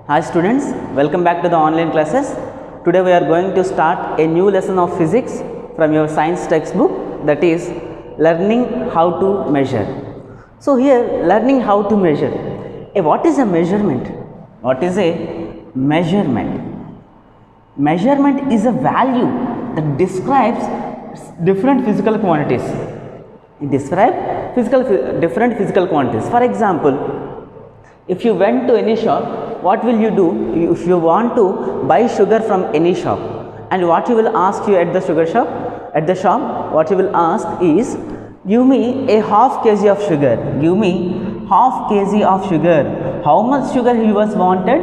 Hi students, welcome back to the online classes. Today we are going to start a new lesson of physics from your science textbook, that is learning how to measure. So here learning how to measure. What is a measurement? What is a measurement? Measurement is a value that describes different physical quantities. It describes different physical quantities. For example, if you went to any shop, what will you do? If you want to buy sugar from any shop, and what you will ask you at the shop, what you will ask is, give me a half kg of sugar. Give me half kg of sugar. How much sugar he was wanted?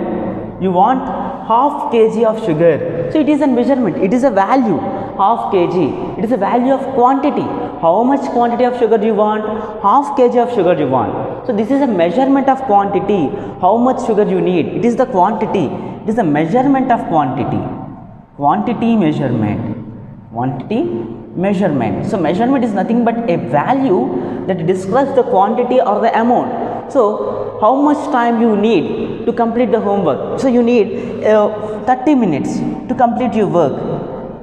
You want half kg of sugar. So it is a measurement. It is a value. Half kg. It is a value of quantity. How much quantity of sugar you want? Half kg of sugar you want. So this is a measurement of quantity. How much sugar you need? It is the quantity. It is a measurement of quantity. Quantity measurement. Quantity measurement. So measurement is nothing but a value that describes the quantity or the amount. So how much time you need to complete the homework? So you need 30 minutes to complete your work.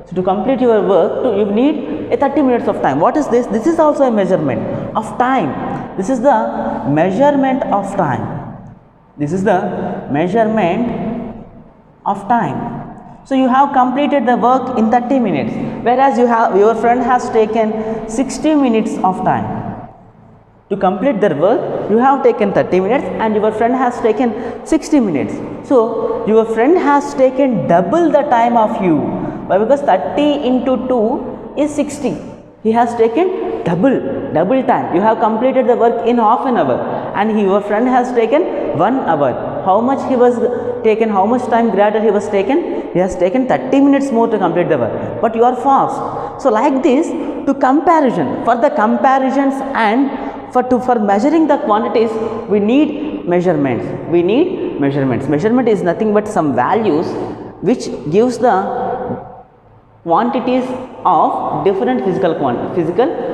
So to complete your work, you need a 30 minutes of time. What is this? This is also a measurement of time. This is the measurement of time. This is the measurement of time. So you have completed the work in 30 minutes, whereas your friend has taken 60 minutes of time. To complete their work, you have taken 30 minutes and your friend has taken 60 minutes. So your friend has taken double the time of you. Why? Because 30 into 2 is 60. He has taken double time. You have completed the work in half an hour and your friend has taken 1 hour. How much he was taken? How much time greater he was taken? He has taken 30 minutes more to complete the work. But you are fast. So like this, to comparison, for the comparisons and for measuring the quantities, we need measurements. Measurement is nothing but some values which gives the quantities of different physical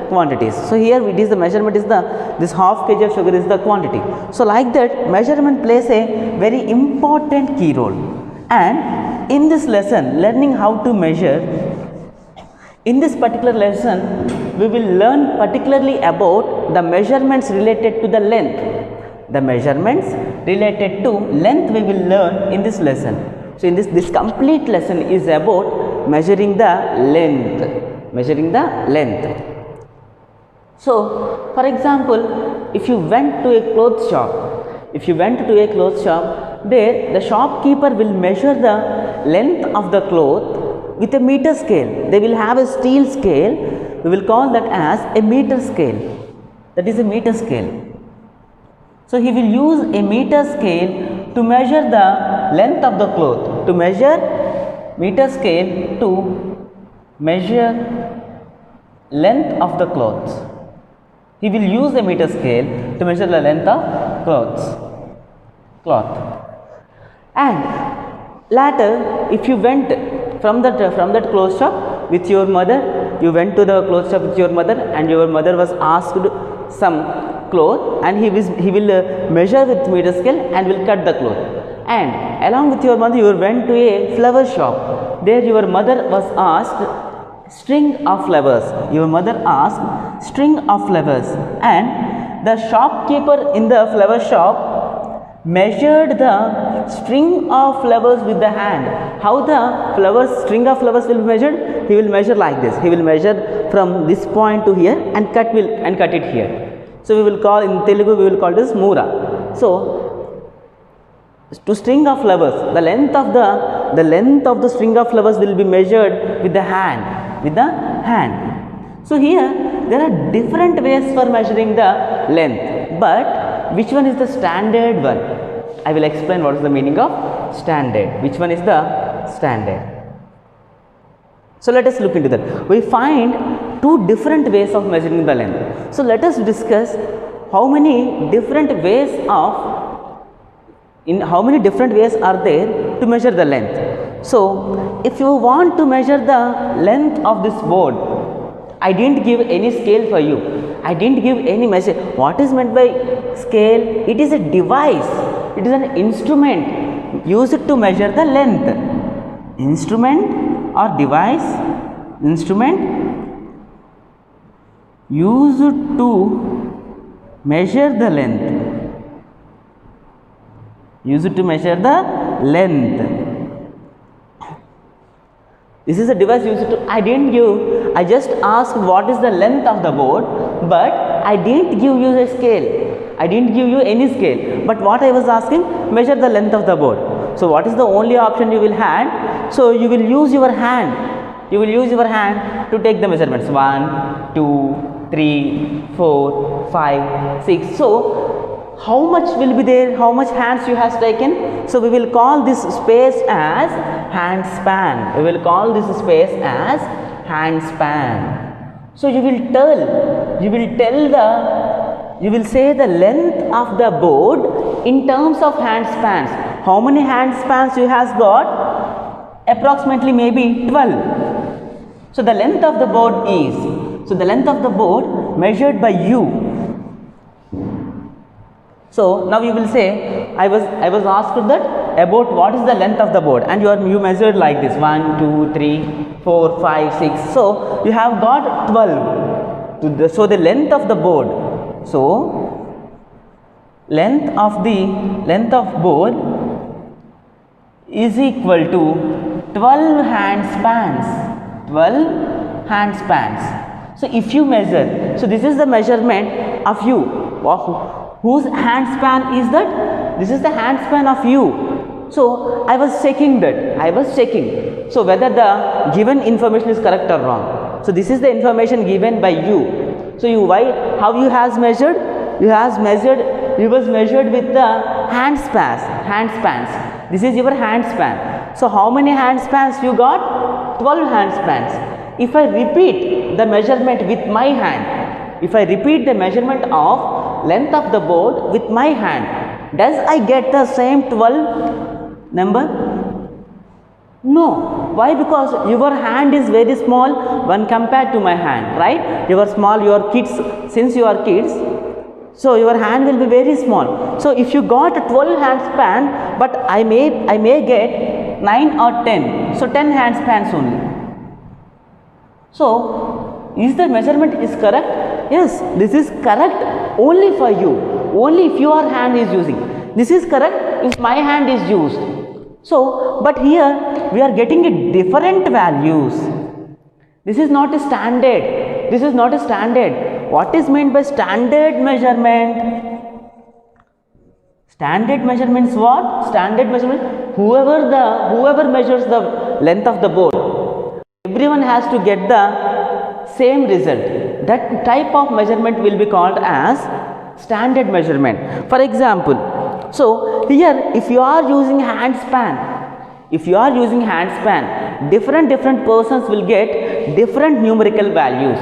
quantities. So here it is the measurement is this half kg of sugar is the quantity. So like that, measurement plays a very important key role. And in this lesson, learning how to measure, in this particular lesson, we will learn particularly about the measurements related to the length. The measurements related to length we will learn in this lesson. So in this complete lesson is about measuring the length. So for example, if you went to a clothes shop, there the shopkeeper will measure the length of the cloth with a meter scale. They will have a steel scale. We will call that as a meter scale. That is a meter scale. So he will use a meter scale to measure the length of the cloth. To measure meter scale to measure length of the clothes. He will use a meter scale to measure the length of cloth. And later, if you went from that clothes shop with your mother, you went to the clothes shop with your mother and your mother was asked some cloth and he will measure with meter scale and will cut the cloth. And along with your mother, you went to a flower shop. There your mother was asked string of flowers. And the shopkeeper in the flower shop measured the string of flowers with the hand. How the string of flowers will be measured? He will measure like this. He will measure from this point to here and cut it here. So we will call in Telugu, we will call this Moora. So to string of flowers, the length of the string of flowers will be measured with the hand. So here there are different ways for measuring the length, but which one is the standard one? I will explain what is the meaning of standard. Which one is the standard? So let us look into that. We find two different ways of measuring the length. So let us discuss how many different ways are there to measure the length. So if you want to measure the length of this board, I didn't give any scale for you. I didn't give any measure. What is meant by scale? It is a device. It is an instrument use it to measure the length. Instrument or device, instrument use it to measure the length. Use it to measure the length. This is a device used to, I just asked what is the length of the board, but I didn't give you a scale. I didn't give you any scale, but what I was asking, measure the length of the board. So what is the only option you will have? So you will use your hand. You will use your hand to take the measurements. 1, 2, 3, 4, 5, 6. So how much will be there? How much hands you has taken? So we will call this space as hand span. We will call this space as hand span. So you will say the length of the board in terms of hand spans. How many hand spans you has got? Approximately maybe 12. So the length of the board is, so the length of the board measured by you. So now you will say, I was asked that about what is the length of the board, and you measured like this 1, 2, 3, 4, 5, 6. So you have got 12. So the length of the board. So length of board is equal to 12 hand spans. 12 hand spans. So if you measure, so this is the measurement of you. Whose hand span is that? This is the hand span of you. So I was checking that. So whether the given information is correct or wrong. So this is the information given by you. So how you has measured? You was measured with the hand spans. This is your hand span. So how many hand spans you got? 12 hand spans. If I repeat the measurement with my hand, if I repeat the measurement of length of the board with my hand, does I get the same 12 number? No. Why? Because your hand is very small when compared to my hand, right? You are small, you are kids, since you are kids, so your hand will be very small. So if you got a 12 hand span, but I may get 9 or 10, so 10 hand spans only. So is the measurement is correct? Yes, this is correct only for you, only if your hand is using. This is correct if my hand is used. So, but here we are getting a different values. This is not a standard. This is not a standard. What is meant by standard measurement? Standard measurements what? Standard measurement. Whoever measures the length of the board, everyone has to get the same result. That type of measurement will be called as standard measurement. For example, so here if you are using hand span, different persons will get different numerical values.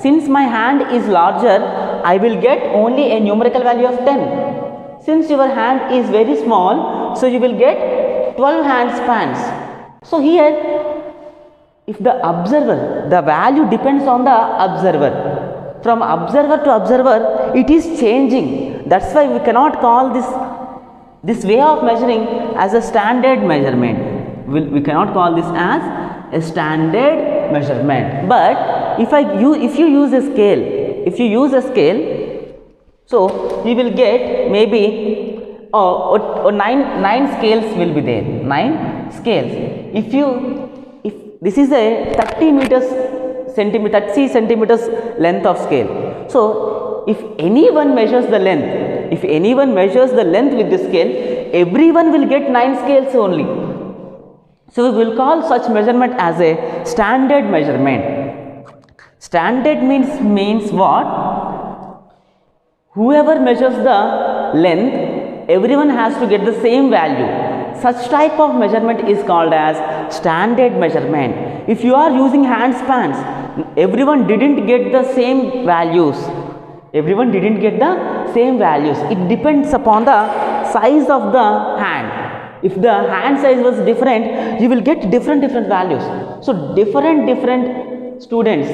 Since my hand is larger, I will get only a numerical value of 10. Since your hand is very small, so you will get 12 hand spans. So here, if the observer, the value depends on the observer. From observer to observer, it is changing. That's why we cannot call this way of measuring as a standard measurement. We cannot call this as a standard measurement. But if you use a scale, so you will get maybe 9 scales will be there. 9 scales. If this is a 30 centimeters length of scale. So if anyone measures the length, with the scale, everyone will get 9 scales only. So we will call such measurement as a standard measurement. Standard means what? Whoever measures the length, everyone has to get the same value. Such type of measurement is called as standard measurement. If you are using hand spans, everyone didn't get the same values. It depends upon the size of the hand. If the hand size was different, you will get different values. So different students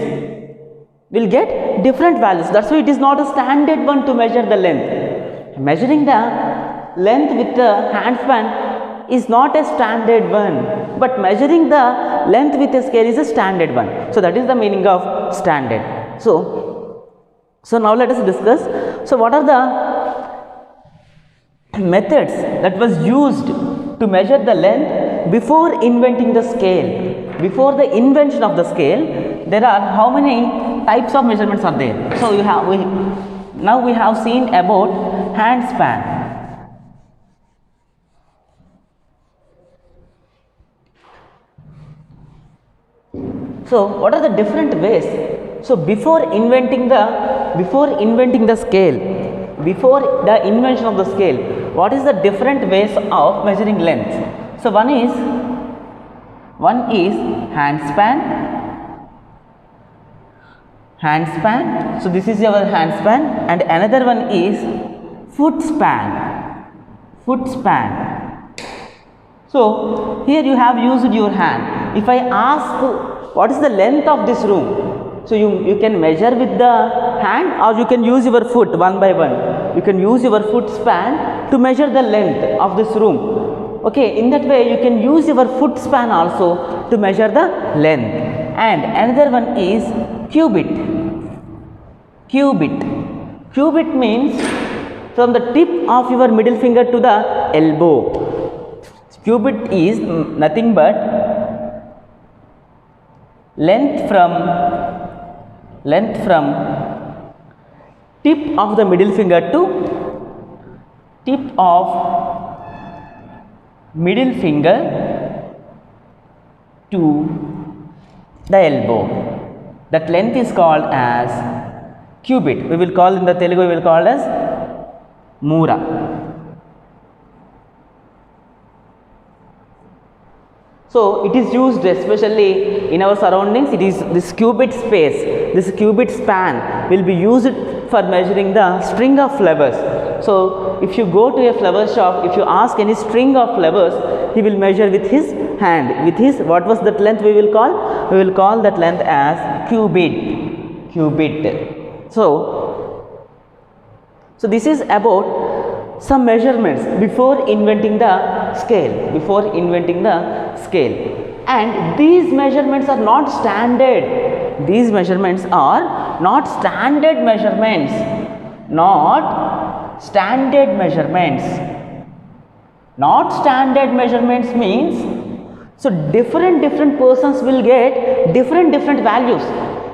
will get different values. That's why it is not a standard one to measure the length. Measuring the length with the hand span is not a standard one, but measuring the length with a scale is a standard one. So that is the meaning of standard. So now let us discuss. So what are the methods that was used to measure the length before inventing the scale? Before the invention of the scale, there are how many types of measurements are there? So now we have seen about hand span. So what are the different ways? So before inventing the scale, before the invention of the scale, what is the different ways of measuring length? So one is hand span. So this is your hand span, and another one is foot span. So here you have used your hand. If I ask what is the length of this room, so you can measure with the hand, or you can use your foot one by one. You can use your foot span to measure the length of this room. Okay, in that way you can use your foot span also to measure the length. And another one is cubit. Cubit means from the tip of your middle finger to the elbow. Cubit is nothing but length from tip of the middle finger to tip of middle finger to the elbow. That length is called as cubit. We will call in the Telugu, we will call as Mura. So it is used especially in our surroundings. It is this cubit space, this cubit span will be used for measuring the string of flowers. So if you go to a flower shop, if you ask any string of flowers, he will measure with his hand. With his, what was that length we will call? We will call that length as cubit. So this is about some measurements before inventing the scale. And these measurements are not standard. These measurements are not standard measurements. Not standard measurements means, so different persons will get different values.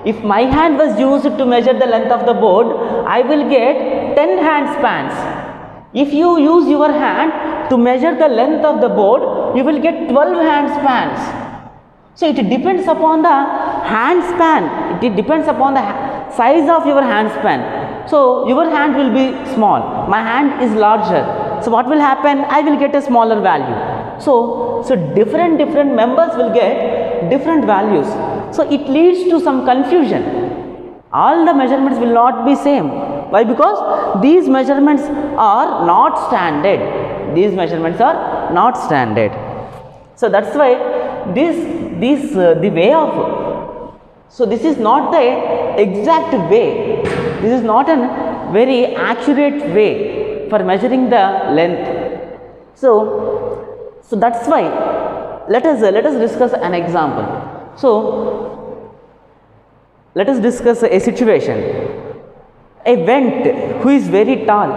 If my hand was used to measure the length of the board, I will get 10 hand spans. If you use your hand to measure the length of the board, you will get 12 hand spans. So it depends upon the hand span. It depends upon the size of your hand span. So your hand will be small, my hand is larger. So what will happen? I will get a smaller value. So different members will get different values. So it leads to some confusion. All the measurements will not be same. Why? Because these measurements are not standard. So that's why the way of, so this is not the exact way. This is not a very accurate way for measuring the length. So that's why let us discuss an example. So let us discuss a situation. A Went who is very tall.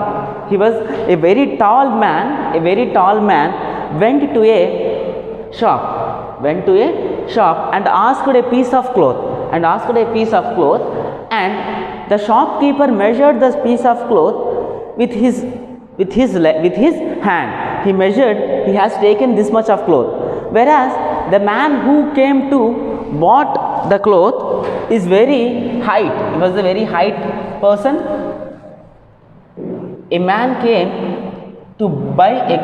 He was a very tall man. Went to a shop. And asked a piece of cloth. And the shopkeeper measured the piece of cloth with his hand. He measured. He has taken this much of cloth. Whereas the man who came to bought the cloth is very height. He was a very height person. A man came to buy a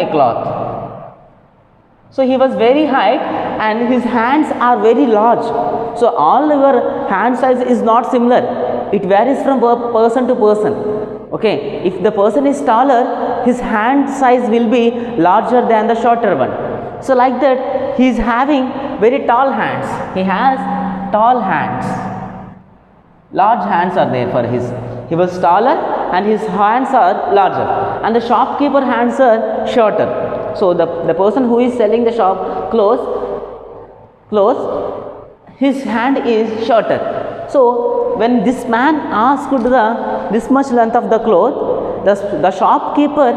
cloth. So he was very height and his hands are very large. So all your hand size is not similar. It varies from person to person. Okay, if the person is taller, his hand size will be larger than the shorter one. So like that, he is having very tall hands. He has tall hands. Large hands are there for his. He was taller and his hands are larger, and the shopkeeper hands are shorter. So the person who is selling the shop clothes, his hand is shorter. So when this man asked this much length of the cloth, the shopkeeper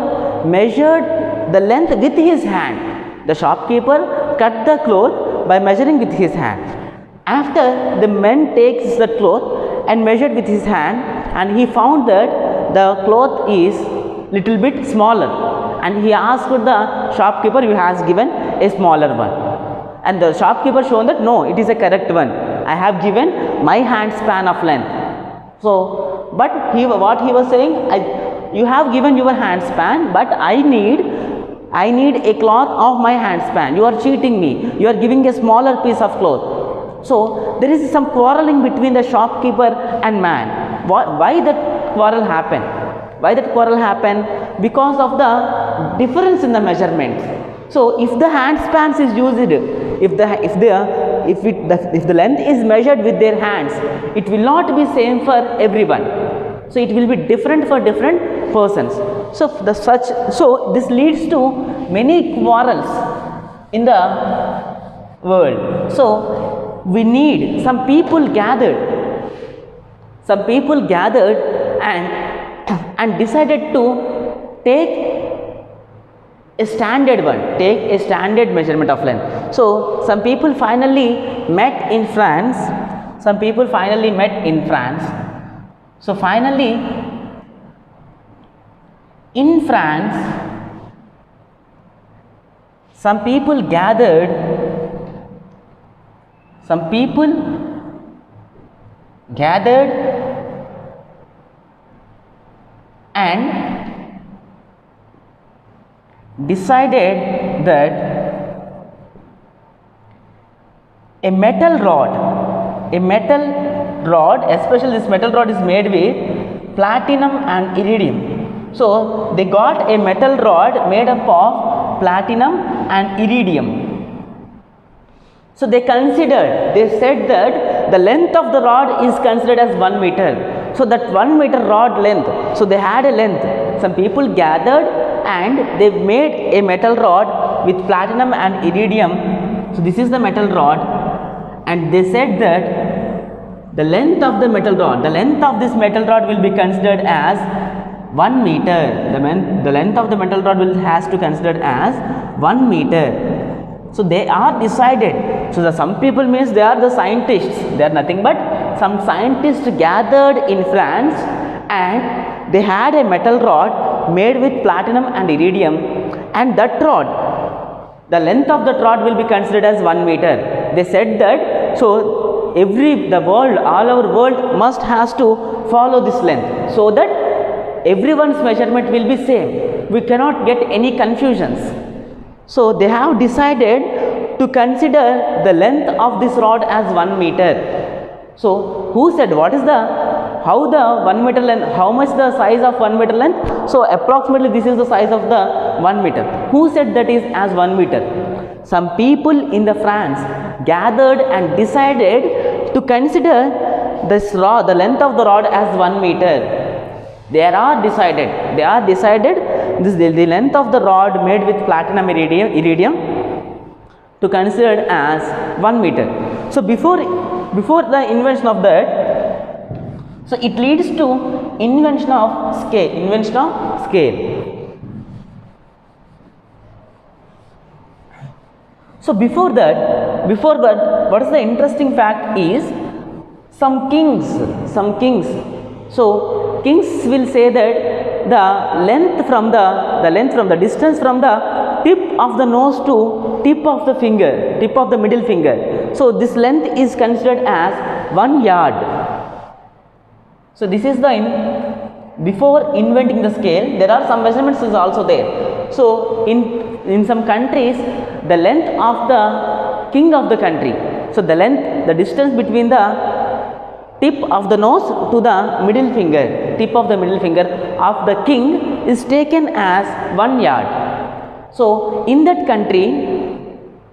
measured the length with his hand. The shopkeeper cut the cloth by measuring with his hand. After, the man takes the cloth and measured with his hand, and he found that the cloth is little bit smaller, and he asked the shopkeeper, "You has given a smaller one." And the shopkeeper shown that no, it is a correct one. I have given my hand span of length. So, but what he was saying, you have given your hand span, but I need a cloth of my hand span. You are cheating me. You are giving a smaller piece of cloth. So there is some quarreling between the shopkeeper and man. Why that quarrel happened? Why that quarrel happened? Because of the difference in the measurements. So if the hand spans is used, if the length is measured with their hands, it will not be same for everyone. So it will be different for different persons. So this leads to many quarrels in the world. So we need some people gathered and decided to take a standard measurement of length. So some people finally met in France. So finally in France, some people gathered and decided that a metal rod, especially this metal rod is made with platinum and iridium. So they got a metal rod made up of platinum and iridium. So they said that the length of the rod is considered as 1 meter. So that 1 meter rod length, so they had a length. Some people gathered and they made a metal rod with platinum and iridium. So this is the metal rod, and they said that the length of this metal rod will be considered as 1 meter. The length of the metal rod has to considered as 1 meter. So they are decided. So some people means they are the scientists. They are nothing but some scientists gathered in France, and they had a metal rod made with platinum and iridium, and that rod, the length of that rod will be considered as 1 meter. They said that so all our world must has to follow this length, so that everyone's measurement will be same. We cannot get any confusions. So they have decided to consider the length of this rod as 1 meter. So who said how the 1 meter length, how much the size of 1 meter length? So approximately this is the size of the 1 meter. Who said that is as 1 meter? Some people in the France gathered and decided to consider the length of the rod as 1 meter. They are decided the length of the rod made with platinum iridium to consider as 1 meter. So before the invention of that, so it leads to invention of scale. So before that, what is the interesting fact is some kings. So kings will say that the length from the distance from the tip of the nose to tip of the middle finger. So this length is considered as 1 yard. So this is before inventing the scale, there are some measurements is also there. So in some countries, the length of the king of the country, so the distance between the tip of the nose to the tip of the middle finger of the king is taken as 1 yard. So in that country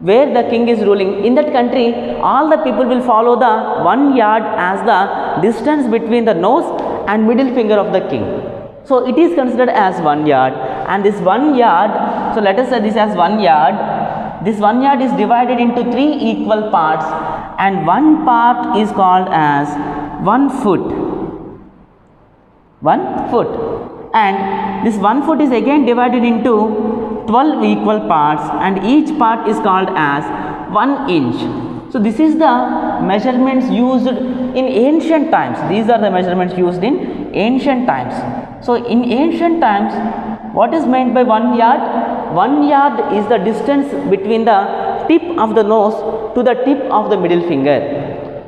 where the king is ruling, in that country all the people will follow the 1 yard as the distance between the nose and middle finger of the king. So it is considered as 1 yard, and this 1 yard, so let us say this as 1 yard. This 1 yard is divided into 3 equal parts, and one part is called as 1 foot. 1 foot, and this 1 foot is again divided into 12 equal parts, and each part is called as 1 inch. So this is the measurements used in ancient times. These are the measurements used in ancient times. So in ancient times, what is meant by 1 yard? 1 yard is the distance between the tip of the nose to the tip of the middle finger.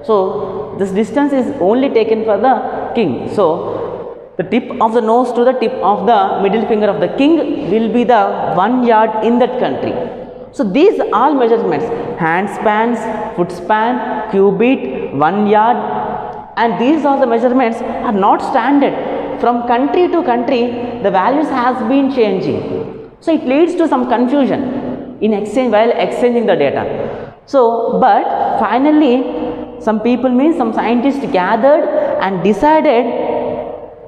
So this distance is only taken for the king. So the tip of the nose to the tip of the middle finger of the king will be the 1 yard in that country. So these all measurements, hand spans, foot span, cubit, 1 yard, and these all the measurements are not standard. From country to country, the values has been changing. So it leads to some confusion in while exchanging the data. So, but finally, some scientists gathered and decided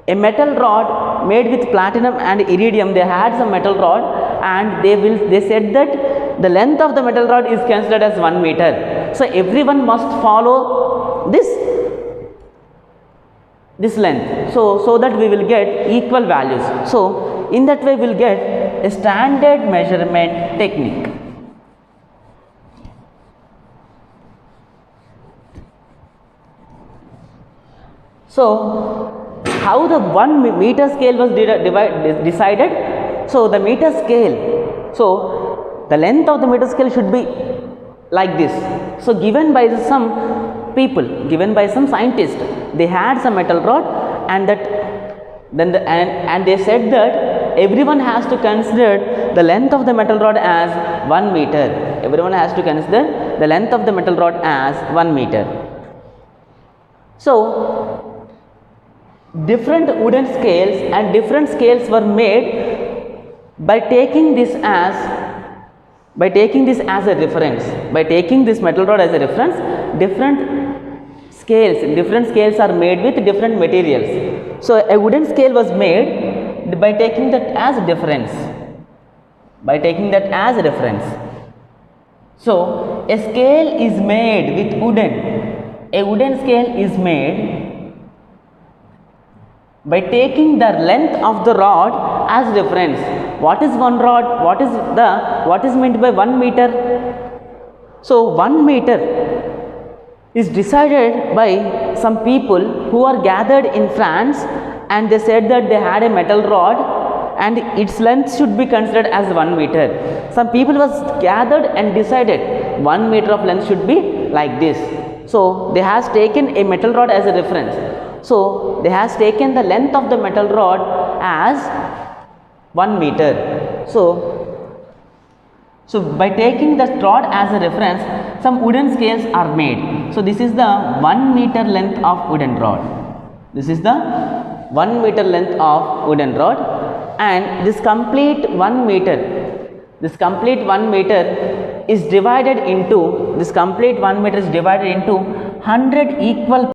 a metal rod made with platinum and iridium. They had some metal rod, and they said that the length of the metal rod is considered as 1 meter. So everyone must follow this length, so that we will get equal values. So in that way we will get a standard measurement technique. So how the 1 meter scale was decided? So the meter scale, so the length of the meter scale should be like this. So given by some people, given by some scientists, they had some metal rod, and they said that everyone has to consider the length of the metal rod as 1 meter. Everyone has to consider the length of the metal rod as 1 meter. So different wooden scales and different scales were made by taking this as a reference. By taking this metal rod as a reference, different scales are made with different materials. So a wooden scale was made by taking that as a reference. So a scale is made with wooden. A wooden scale is made by taking the length of the rod as reference. What is one rod? What is meant by 1 meter? So 1 meter is decided by some people who are gathered in France, and they said that they had a metal rod and its length should be considered as 1 meter. Some people was gathered and decided 1 meter of length should be like this. So they has taken a metal rod as a reference. So they has taken the length of the metal rod as 1 meter. So by taking the rod as a reference, some wooden scales are made. So this is the 1 meter length of wooden rod. This is the 1 meter length of wooden rod, and this complete 1 meter is divided into 100 equal